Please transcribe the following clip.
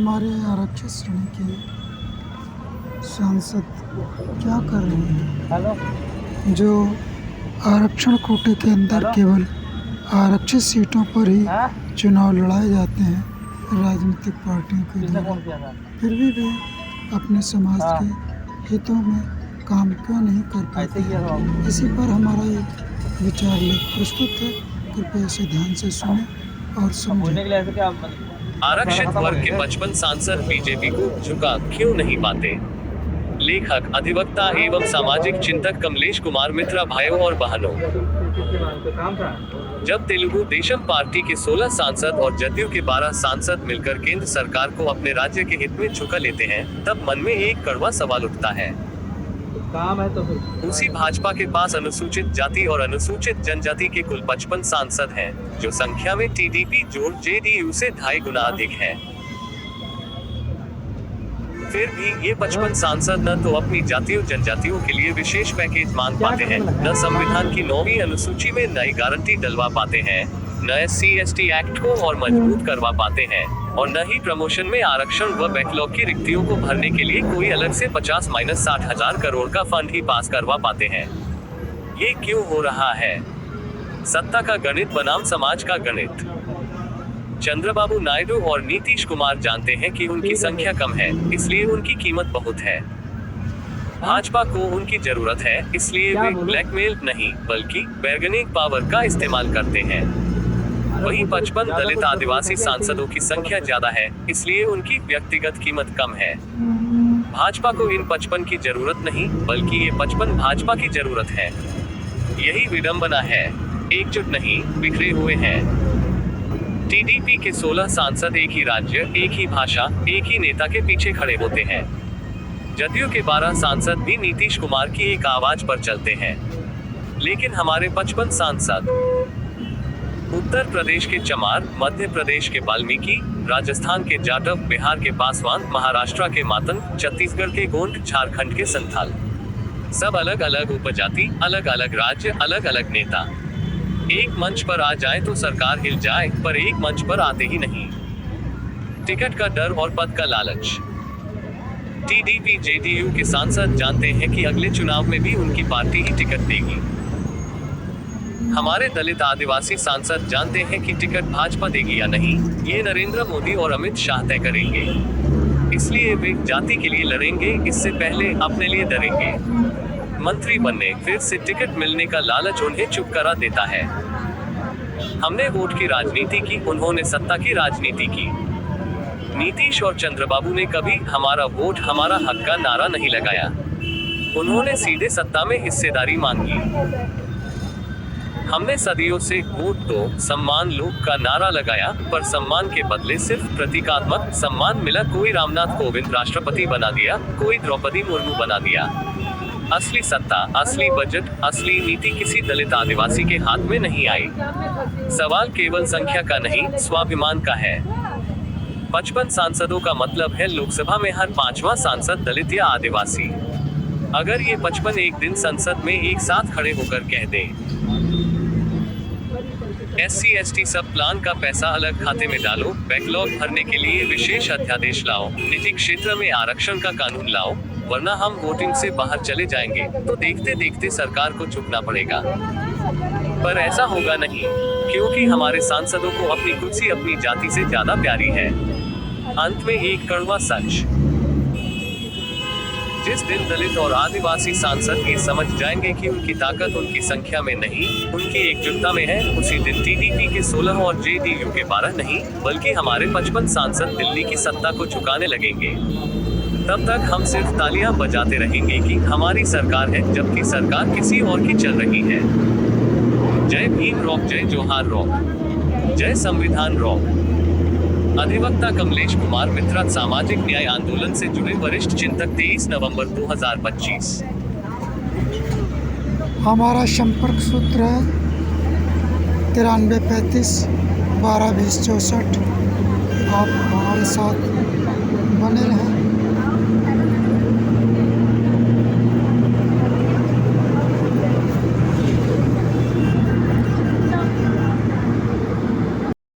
हमारे आरक्षित श्रेणी के सांसद क्या कर रहे हैं? जो आरक्षण कोटे के अंदर केवल आरक्षित सीटों पर ही चुनाव लड़ाए जाते हैं राजनीतिक पार्टियों के द्वारा, फिर भी वे अपने समाज के हितों में काम क्यों नहीं कर पाते? इसी पर हमारा एक विचार लेख प्रस्तुत है, कृपया इसे ध्यान से सुने और समझें। आरक्षित वर्ग के 55 सांसद बीजेपी को झुका क्यों नहीं पाते? लेखक, अधिवक्ता एवं सामाजिक चिंतक कमलेश कुमार मित्रा। भाइयों और बहनों, जब तेलुगु देशम पार्टी के 16 सांसद और जदयू के 12 सांसद मिलकर केंद्र सरकार को अपने राज्य के हित में झुका लेते हैं, तब मन में एक कड़वा सवाल उठता है। काम है तो फिर उसी भाजपा के पास अनुसूचित जाति और अनुसूचित जनजाति के कुल 55 सांसद हैं, जो संख्या में टीडीपी जोड़ जेडीयू से 2.5 गुना अधिक है। फिर भी ये 55 सांसद न तो अपनी जातियों जनजातियों के लिए विशेष पैकेज मांग पाते हैं, न संविधान की 9वीं अनुसूची में नई गारंटी डलवा पाते हैं, न SC/ST एक्ट को और मजबूत करवा पाते हैं, और न ही प्रमोशन में आरक्षण व बैकलॉग की रिक्तियों को भरने के लिए कोई अलग से 50-60 हजार करोड़ का फंड ही पास करवा पाते हैं। ये क्यों हो रहा है? सत्ता का गणित बनाम समाज का गणित। चंद्रबाबू नायडू और नीतीश कुमार जानते हैं कि उनकी संख्या कम है, इसलिए उनकी कीमत बहुत है। भाजपा को उनकी जरूरत है, इसलिए वे ब्लैकमेल नहीं बल्कि बार्गेनिंग पावर का इस्तेमाल करते हैं। वहीं 55 दलित आदिवासी सांसदों की संख्या ज्यादा है, इसलिए उनकी व्यक्तिगत कीमत कम है। भाजपा को इन 55 की जरूरत नहीं, बल्कि ये 55 भाजपा की जरूरत है। यही विडंबना है, एकजुट नहीं, बिखरे हुए हैं। टीडीपी के 16 सांसद एक ही राज्य, एक ही भाषा, एक ही नेता के पीछे खड़े होते हैं। जदयू के 12 सांसद भी नीतीश कुमार की एक आवाज पर चलते हैं, लेकिन हमारे 55 सांसद उत्तर प्रदेश के चमार, मध्य प्रदेश के वाल्मीकि, राजस्थान के जाटव, बिहार के पासवान, महाराष्ट्र के मातंग, छत्तीसगढ़ के गोंड, झारखंड के संथाल, सब अलग अलग उपजाति, अलग अलग राज्य, अलग अलग नेता। एक मंच पर आ जाए तो सरकार हिल जाए, पर एक मंच पर आते ही नहीं। टिकट का डर और पद का लालच। टीडीपी जेडीयू के सांसद जानते हैं कि अगले चुनाव में भी उनकी पार्टी ही टिकट देगी। हमारे दलित आदिवासी सांसद जानते हैं कि टिकट भाजपा देगी या नहीं, ये नरेंद्र मोदी और अमित शाह तय करेंगे। इसलिए वे जाति के लिए लड़ेंगे, इससे पहले अपने लिए डरेंगे। मंत्री बनने, फिर से टिकट मिलने का लालच उन्हें चुप करा देता है। हमने वोट की राजनीति की, उन्होंने सत्ता की राजनीति की। नीतीश और चंद्रबाबू ने कभी हमारा वोट हमारा हक का नारा नहीं लगाया, उन्होंने सीधे सत्ता में हिस्सेदारी मांगी। हमने सदियों से वोट दो, सम्मान लो का नारा लगाया, पर सम्मान के बदले सिर्फ प्रतीकात्मक सम्मान मिला। कोई रामनाथ कोविंद राष्ट्रपति बना दिया, कोई द्रौपदी मुर्मू बना दिया। असली सत्ता, असली बजट, असली नीति किसी दलित आदिवासी के हाथ में नहीं आई। सवाल केवल संख्या का नहीं, स्वाभिमान का है। 55 सांसदों का मतलब है लोकसभा में हर 5वां सांसद दलित या आदिवासी। अगर ये 55 एक दिन संसद में एक साथ खड़े होकर कह दें, SC/ST सब प्लान का पैसा अलग खाते में डालो, बैकलॉग भरने के लिए विशेष अध्यादेश लाओ, निजी क्षेत्र में आरक्षण का कानून लाओ, वरना हम वोटिंग से बाहर चले जाएंगे, तो देखते देखते सरकार को झुकना पड़ेगा। पर ऐसा होगा नहीं, क्योंकि हमारे सांसदों को अपनी कुर्सी अपनी जाति से ज्यादा प्यारी है। अंत में एक कड़वा सच, जिस दिन दलित और आदिवासी सांसद ये समझ जाएंगे कि उनकी ताकत उनकी संख्या में नहीं, उनकी एकजुटता में है, उसी दिन टीडीपी के 16 और जेडीयू के 12 नहीं, बल्कि हमारे 55 सांसद दिल्ली की सत्ता को झुकाने लगेंगे। तब तक हम सिर्फ तालियां बजाते रहेंगे कि हमारी सरकार है, जबकि सरकार किसी और की चल रही है। जय भीम रॉक, जय जोहार रॉक, जय संविधान रॉक। अधिवक्ता कमलेश कुमार मित्रा, सामाजिक न्याय आंदोलन से जुड़े वरिष्ठ चिंतक। 23 नवंबर 2025। हमारा संपर्क सूत्र है 9335 12 20 64। आप हमारे साथ बने रहें।